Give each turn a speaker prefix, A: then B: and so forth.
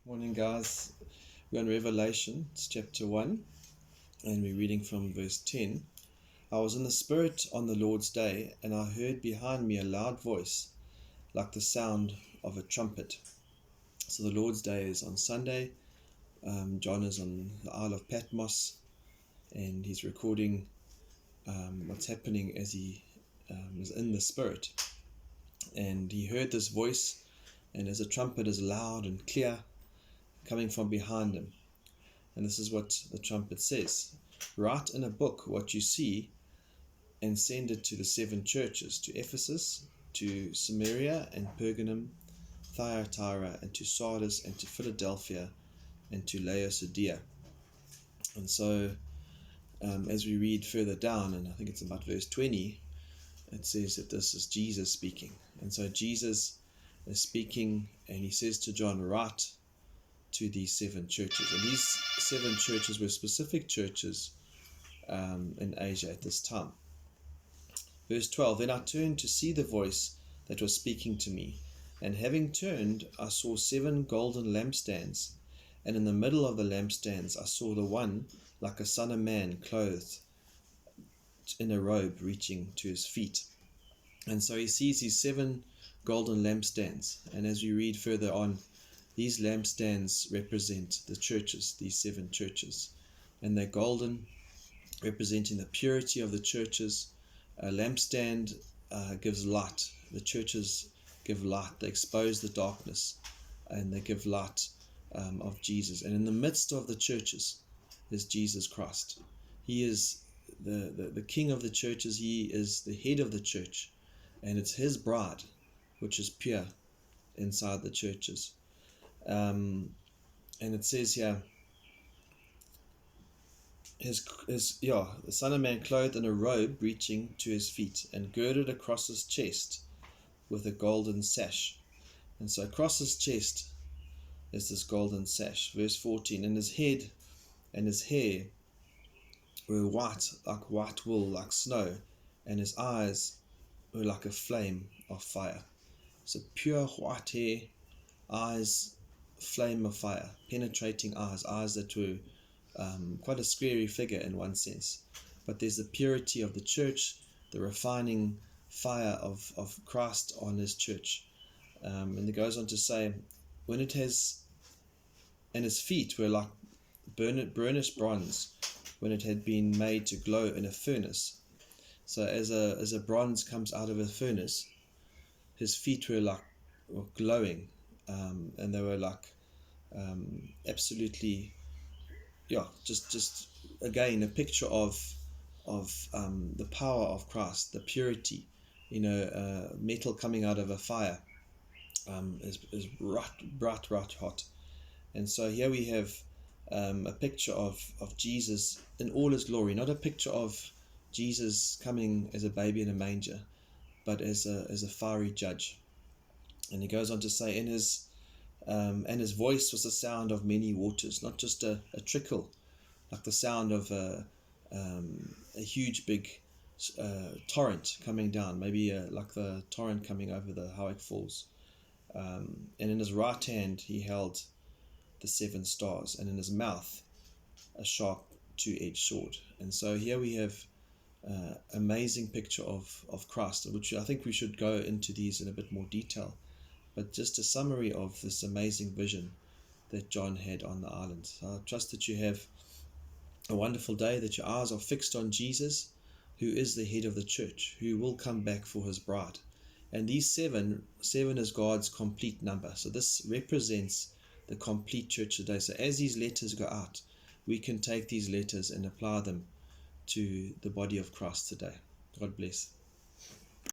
A: Morning, guys. We're in Revelation, it's chapter 1, and we're reading from verse 10. I was in the Spirit on the Lord's day, and I heard behind me a loud voice, like the sound of a trumpet. So the Lord's day is on Sunday. John is on the Isle of Patmos, and he's recording what's happening as he is in the Spirit. And he heard this voice, and as a trumpet is loud and clear, coming from behind him. And this is what the trumpet says: write in a book what you see and send it to the 7 churches, to Ephesus, to Samaria and Pergamum, Thyatira, and to Sardis, and to Philadelphia, and to Laodicea. And so as we read further down, and I think it's about verse 20, it says that this is Jesus speaking. And so Jesus is speaking, and he says to John, write to these 7 churches. And these 7 churches were specific churches in Asia at this time. Verse 12, then I turned to see the voice that was speaking to me, and having turned, I saw 7 golden lampstands, and in the middle of the lampstands I saw the one like a son of man, clothed in a robe reaching to his feet. And so he sees these 7 golden lampstands, and as we read further on, these lampstands represent the churches, these 7 churches, and they're golden, representing the purity of the churches. A lampstand gives light. The churches give light. They expose the darkness, and they give light of Jesus. And in the midst of the churches is Jesus Christ. He is the King of the churches. He is the head of the church, and it's his bride, which is pure inside the churches. And it says here, the Son of Man clothed in a robe reaching to his feet, and girded across his chest with a golden sash. And so across his chest is this golden sash. Verse 14, and his head and his hair were white, like white wool, like snow, and his eyes were like a flame of fire. So pure white hair, eyes, flame of fire, penetrating eyes that were quite a scary figure in one sense. But there's the purity of the church, the refining fire of Christ on his church. And it goes on to say, when it has, and his feet were like burnished bronze, when it had been made to glow in a furnace. So as a bronze comes out of a furnace, his feet were glowing, and they were like absolutely, just again a picture of the power of Christ, the purity. Metal coming out of a fire is bright hot. And so here we have a picture of Jesus in all his glory, not a picture of Jesus coming as a baby in a manger, but as a fiery judge. And he goes on to say, and his voice was the sound of many waters, not just a trickle, like the sound of a huge big torrent coming down, maybe like the torrent coming over the Howick Falls. And in his right hand he held the 7 stars, and in his mouth a sharp 2-edged sword. And so here we have amazing picture of Christ, which I think we should go into these in a bit more detail. But just a summary of this amazing vision that John had on the island. So I trust that you have a wonderful day, that your eyes are fixed on Jesus, who is the head of the church, who will come back for his bride. And these 7 is God's complete number. So this represents the complete church today. So as these letters go out, we can take these letters and apply them to the body of Christ today. God bless.